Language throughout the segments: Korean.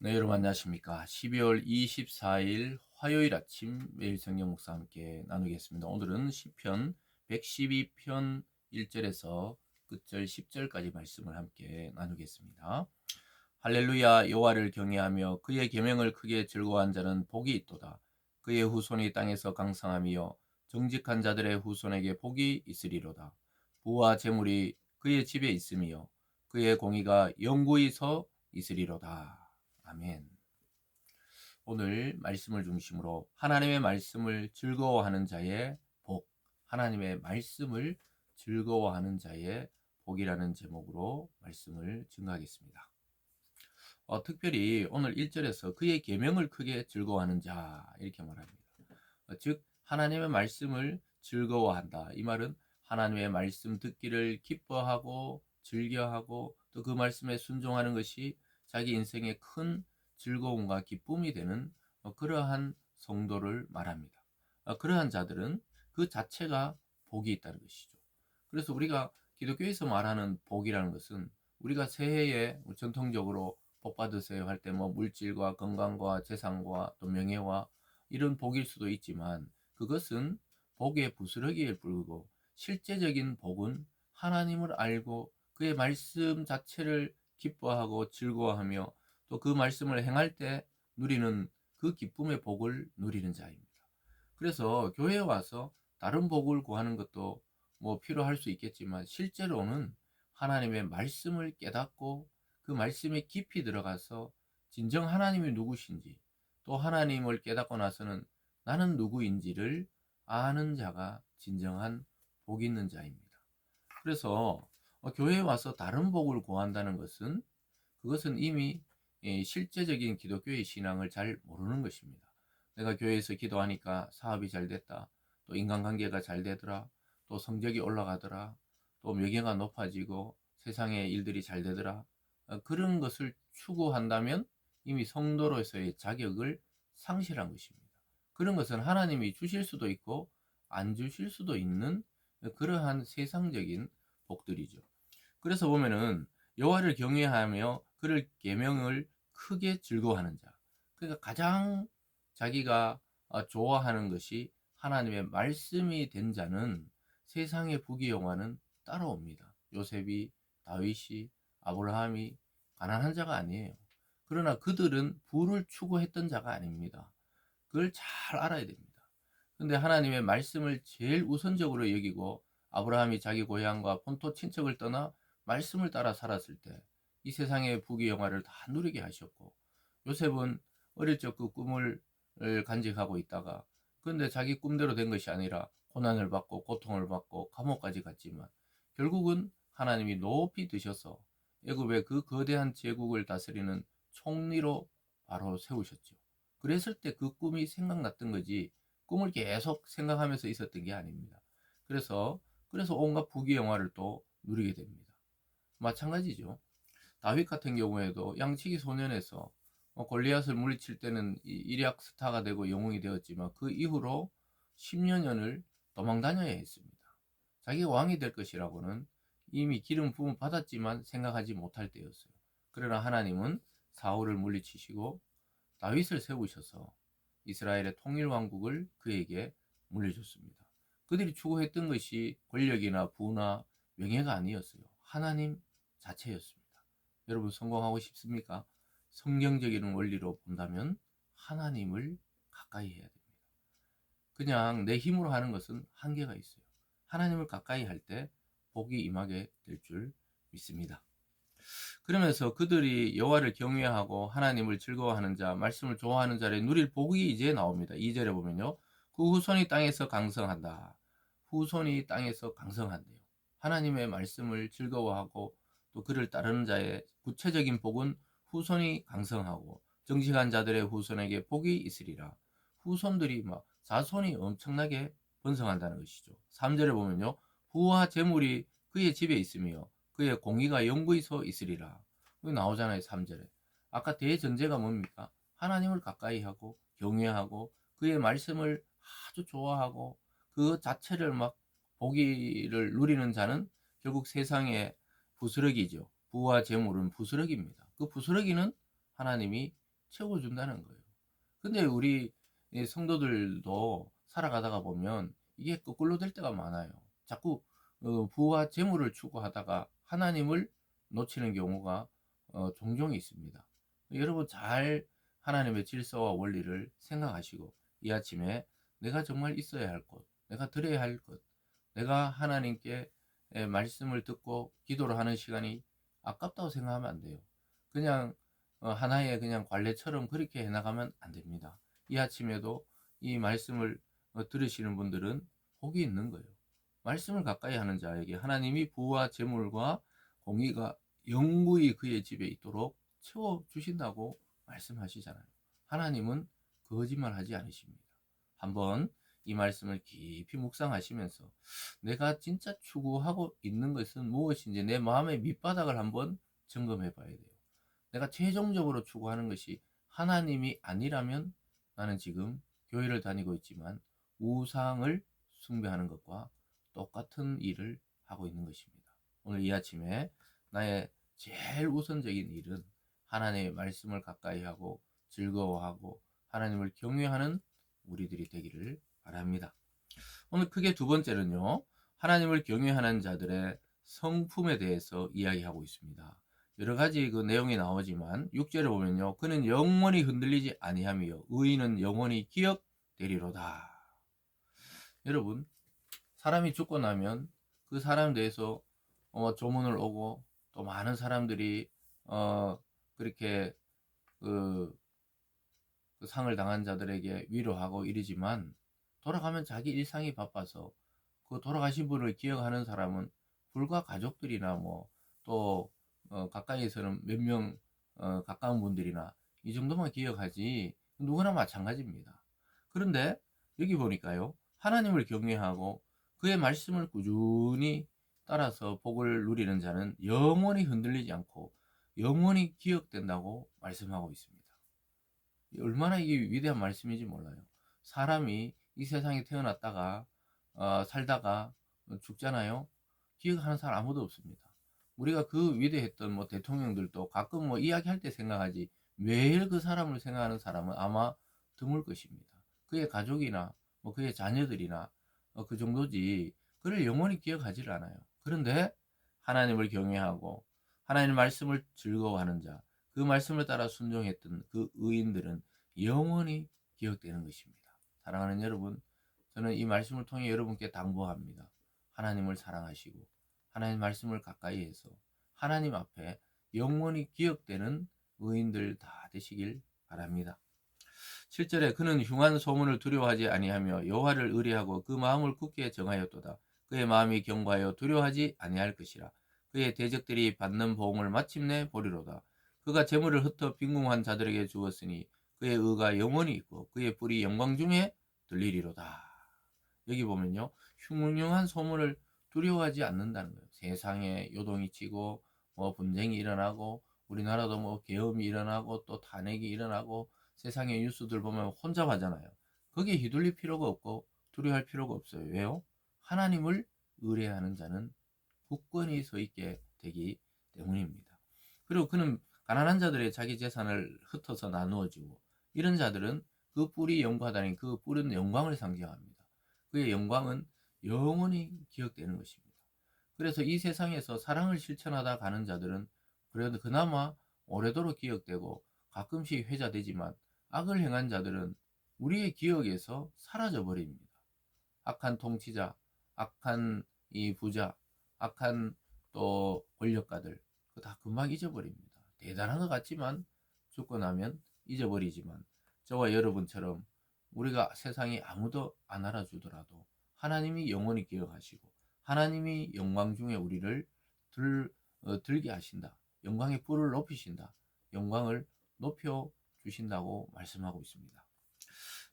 네, 여러분 안녕하십니까? 12월 24일 화요일 아침 매일 성경 묵상 함께 나누겠습니다. 오늘은 시편 112편 1절에서 끝절 10절까지 말씀을 함께 나누겠습니다. 할렐루야. 여호와를 경외하며 그의 계명을 크게 즐거워한 자는 복이 있도다. 그의 후손이 땅에서 강성하며 정직한 자들의 후손에게 복이 있으리로다. 부와 재물이 그의 집에 있으며 그의 공의가 영구히 서 있으리로다. 아멘. 오늘 말씀을 중심으로 하나님의 말씀을 즐거워하는 자의 복, 하나님의 말씀을 즐거워하는 자의 복이라는 제목으로 말씀을 증거하겠습니다. 특별히 오늘 1절에서 그의 계명을 크게 즐거워하는 자 이렇게 말합니다. 즉 하나님의 말씀을 즐거워한다. 이 말은 하나님의 말씀 듣기를 기뻐하고 즐겨하고 또 그 말씀에 순종하는 것이 자기 인생의 큰 즐거움과 기쁨이 되는 그러한 성도를 말합니다. 그러한 자들은 그 자체가 복이 있다는 것이죠. 그래서 우리가 기독교에서 말하는 복이라는 것은 우리가 새해에 전통적으로 복 받으세요 할 때 뭐 물질과 건강과 재산과 또 명예와 이런 복일 수도 있지만 그것은 복의 부스러기일 뿐이고 실제적인 복은 하나님을 알고 그의 말씀 자체를 기뻐하고 즐거워하며 또 그 말씀을 행할 때 누리는 그 기쁨의 복을 누리는 자입니다. 그래서 교회에 와서 다른 복을 구하는 것도 뭐 필요할 수 있겠지만 실제로는 하나님의 말씀을 깨닫고 그 말씀에 깊이 들어가서 진정 하나님이 누구신지 또 하나님을 깨닫고 나서는 나는 누구인지를 아는 자가 진정한 복 있는 자입니다. 그래서 교회에 와서 다른 복을 구한다는 것은 그것은 이미 실제적인 기독교의 신앙을 잘 모르는 것입니다. 내가 교회에서 기도하니까 사업이 잘 됐다. 또 인간관계가 잘 되더라. 또 성적이 올라가더라. 또 명예가 높아지고 세상의 일들이 잘 되더라. 그런 것을 추구한다면 이미 성도로서의 자격을 상실한 것입니다. 그런 것은 하나님이 주실 수도 있고 안 주실 수도 있는 그러한 세상적인 복들이죠. 그래서 보면은 여호와를 경외하며 그를 계명을 크게 즐거워하는 자. 그러니까 가장 자기가 좋아하는 것이 하나님의 말씀이 된 자는 세상의 부귀영화는 따라옵니다. 요셉이, 다윗이, 아브라함이 가난한 자가 아니에요. 그러나 그들은 부를 추구했던 자가 아닙니다. 그걸 잘 알아야 됩니다. 그런데 하나님의 말씀을 제일 우선적으로 여기고 아브라함이 자기 고향과 본토 친척을 떠나 말씀을 따라 살았을 때 이 세상의 부귀영화를 다 누리게 하셨고 요셉은 어릴 적 그 꿈을 간직하고 있다가 그런데 자기 꿈대로 된 것이 아니라 고난을 받고 고통을 받고 감옥까지 갔지만 결국은 하나님이 높이 드셔서 애굽의 그 거대한 제국을 다스리는 총리로 바로 세우셨죠. 그랬을 때 그 꿈이 생각났던 거지 꿈을 계속 생각하면서 있었던 게 아닙니다. 그래서 온갖 부귀영화를 또 누리게 됩니다. 마찬가지죠. 다윗 같은 경우에도 양치기 소년에서 골리앗을 물리칠 때는 일약 스타가 되고 영웅이 되었지만 그 이후로 10년을 도망 다녀야 했습니다. 자기가 왕이 될 것이라고는 이미 기름 부음 받았지만 생각하지 못할 때였어요. 그러나 하나님은 사울을 물리치시고 다윗을 세우셔서 이스라엘의 통일 왕국을 그에게 물려줬습니다. 그들이 추구했던 것이 권력이나 부나 명예가 아니었어요. 하나님 자체였습니다. 여러분 성공하고 싶습니까? 성경적인 원리로 본다면 하나님을 가까이 해야 됩니다. 그냥 내 힘으로 하는 것은 한계가 있어요. 하나님을 가까이 할 때 복이 임하게 될 줄 믿습니다. 그러면서 그들이 여호와를 경외하고 하나님을 즐거워하는 자, 말씀을 좋아하는 자를 누릴 복이 이제 나옵니다. 2절에 보면요. 그 후손이 땅에서 강성한다. 후손이 땅에서 강성한대요. 하나님의 말씀을 즐거워하고 또 그를 따르는 자의 구체적인 복은 후손이 강성하고 정직한 자들의 후손에게 복이 있으리라. 후손들이 막 자손이 엄청나게 번성한다는 것이죠. 3절에 보면요. 부와 재물이 그의 집에 있으며 그의 공의가 영구히 서 있으리라. 여기 나오잖아요. 3절에. 아까 대전제가 뭡니까? 하나님을 가까이 하고 경외하고 그의 말씀을 아주 좋아하고 그 자체를 막 보기를 누리는 자는 결국 세상의 부스러기죠. 부와 재물은 부스러기입니다. 그 부스러기는 하나님이 채워준다는 거예요. 근데 우리 성도들도 살아가다가 보면 이게 거꾸로 될 때가 많아요. 자꾸 부와 재물을 추구하다가 하나님을 놓치는 경우가 종종 있습니다. 여러분 잘 하나님의 질서와 원리를 생각하시고 이 아침에 내가 정말 있어야 할 것, 내가 드려야 할 것, 내가 하나님께 말씀을 듣고 기도를 하는 시간이 아깝다고 생각하면 안 돼요. 그냥 하나의 그냥 관례처럼 그렇게 해나가면 안 됩니다. 이 아침에도 이 말씀을 들으시는 분들은 복이 있는 거예요. 말씀을 가까이 하는 자에게 하나님이 부와 재물과 공의가 영구히 그의 집에 있도록 채워주신다고 말씀하시잖아요. 하나님은 거짓말하지 않으십니다. 한번 이 말씀을 깊이 묵상하시면서 내가 진짜 추구하고 있는 것은 무엇인지 내 마음의 밑바닥을 한번 점검해 봐야 돼요. 내가 최종적으로 추구하는 것이 하나님이 아니라면 나는 지금 교회를 다니고 있지만 우상을 숭배하는 것과 똑같은 일을 하고 있는 것입니다. 오늘 이 아침에 나의 제일 우선적인 일은 하나님의 말씀을 가까이 하고 즐거워하고 하나님을 경외하는 우리들이 되기를 바랍니다. 오늘 크게 두 번째는요, 하나님을 경외하는 자들의 성품에 대해서 이야기하고 있습니다. 여러 가지 그 내용이 나오지만 6절에 보면요, 그는 영원히 흔들리지 아니하며 의인은 영원히 기억되리로다. 여러분, 사람이 죽고 나면 그 사람 대해서 조문을 오고 또 많은 사람들이 그렇게 그 상을 당한 자들에게 위로하고 이러지만 돌아가면 자기 일상이 바빠서 그 돌아가신 분을 기억하는 사람은 불과 가족들이나 뭐 또 가까이에서는 몇 명 가까운 분들이나 이 정도만 기억하지 누구나 마찬가지입니다. 그런데 여기 보니까요, 하나님을 경외하고 그의 말씀을 꾸준히 따라서 복을 누리는 자는 영원히 흔들리지 않고 영원히 기억된다고 말씀하고 있습니다. 얼마나 이게 위대한 말씀인지 몰라요. 사람이 이 세상에 태어났다가 살다가 죽잖아요. 기억하는 사람 아무도 없습니다. 우리가 그 위대했던 뭐 대통령들도 가끔 뭐 이야기할 때 생각하지 매일 그 사람을 생각하는 사람은 아마 드물 것입니다. 그의 가족이나 뭐 그의 자녀들이나 그 정도지 그를 영원히 기억하지를 않아요. 그런데 하나님을 경외하고 하나님의 말씀을 즐거워하는 자, 그 말씀을 따라 순종했던 그 의인들은 영원히 기억되는 것입니다. 사랑하는 여러분, 저는 이 말씀을 통해 여러분께 당부합니다. 하나님을 사랑하시고 하나님 말씀을 가까이 해서 하나님 앞에 영원히 기억되는 의인들 다 되시길 바랍니다. 7절에 그는 흉한 소문을 두려워하지 아니하며 여호와를 의뢰하고 그 마음을 굳게 정하였도다. 그의 마음이 견고하여 두려워하지 아니할 것이라. 그의 대적들이 받는 보응을 마침내 보리로다. 그가 재물을 흩어 빈궁한 자들에게 주었으니 그의 의가 영원히 있고 그의 뿔이 영광 중에 들리리로다. 여기 보면요, 흉흉한 소문을 두려워하지 않는다는 거예요. 세상에 요동이 치고 뭐 분쟁이 일어나고 우리나라도 뭐 계엄이 일어나고 또 탄핵이 일어나고 세상의 뉴스들 보면 혼잡하잖아요. 거기에 휘둘릴 필요가 없고 두려워할 필요가 없어요. 왜요? 하나님을 의뢰하는 자는 굳건히 서 있게 되기 때문입니다. 그리고 그는 가난한 자들의 자기 재산을 흩어서 나누어 주고 이런 자들은 그 뿔이 영광하다니 그 뿔은 영광을 상징합니다. 그의 영광은 영원히 기억되는 것입니다. 그래서 이 세상에서 사랑을 실천하다 가는 자들은 그래도 그나마 오래도록 기억되고 가끔씩 회자되지만 악을 행한 자들은 우리의 기억에서 사라져 버립니다. 악한 통치자, 악한 이 부자, 악한 또 권력가들 그거 다 금방 잊어버립니다. 대단한 것 같지만 죽고 나면 잊어버리지만 저와 여러분처럼 우리가 세상에 아무도 안 알아주더라도 하나님이 영원히 기억하시고 하나님이 영광 중에 우리를 들게 하신다. 영광의 뿔을 높이신다. 영광을 높여 주신다고 말씀하고 있습니다.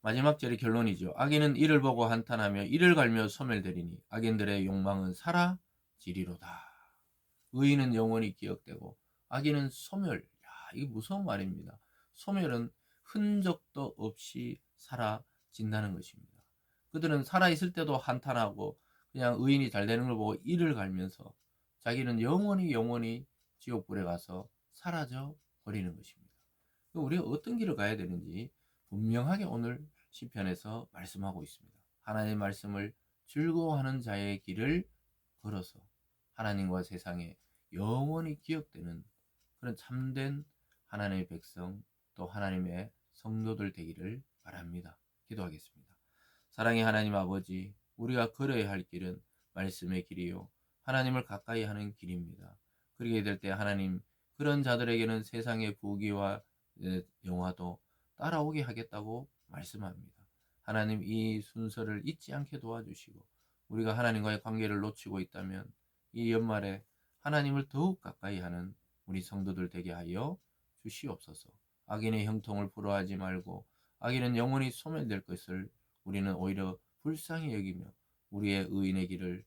마지막 절이 결론이죠. 악인은 이를 보고 한탄하며 이를 갈며 소멸되리니 악인들의 욕망은 사라지리로다. 의인은 영원히 기억되고 악인은 소멸. 야, 이게 무서운 말입니다. 소멸은 흔적도 없이 사라진다는 것입니다. 그들은 살아있을 때도 한탄하고 그냥 의인이 잘 되는 걸 보고 이를 갈면서 자기는 영원히 지옥불에 가서 사라져 버리는 것입니다. 우리가 어떤 길을 가야 되는지 분명하게 오늘 시편에서 말씀하고 있습니다. 하나님의 말씀을 즐거워하는 자의 길을 걸어서 하나님과 세상에 영원히 기억되는 그런 참된 하나님의 백성 또 하나님의 성도들 되기를 바랍니다. 기도하겠습니다. 사랑의 하나님 아버지, 우리가 걸어야 할 길은 말씀의 길이요 하나님을 가까이 하는 길입니다. 그러게 될 때 하나님, 그런 자들에게는 세상의 부귀와 영화도 따라오게 하겠다고 말씀합니다. 하나님, 이 순서를 잊지 않게 도와주시고 우리가 하나님과의 관계를 놓치고 있다면 이 연말에 하나님을 더욱 가까이 하는 우리 성도들 되게 하여 주시옵소서. 악인의 형통을 부러워하지 말고 악인은 영원히 소멸될 것을 우리는 오히려 불쌍히 여기며 우리의 의인의 길을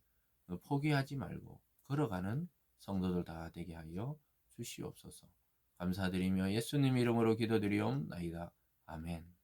포기하지 말고 걸어가는 성도들 다 되게 하여 주시옵소서. 감사드리며 예수님 이름으로 기도드리옵나이다. 아멘.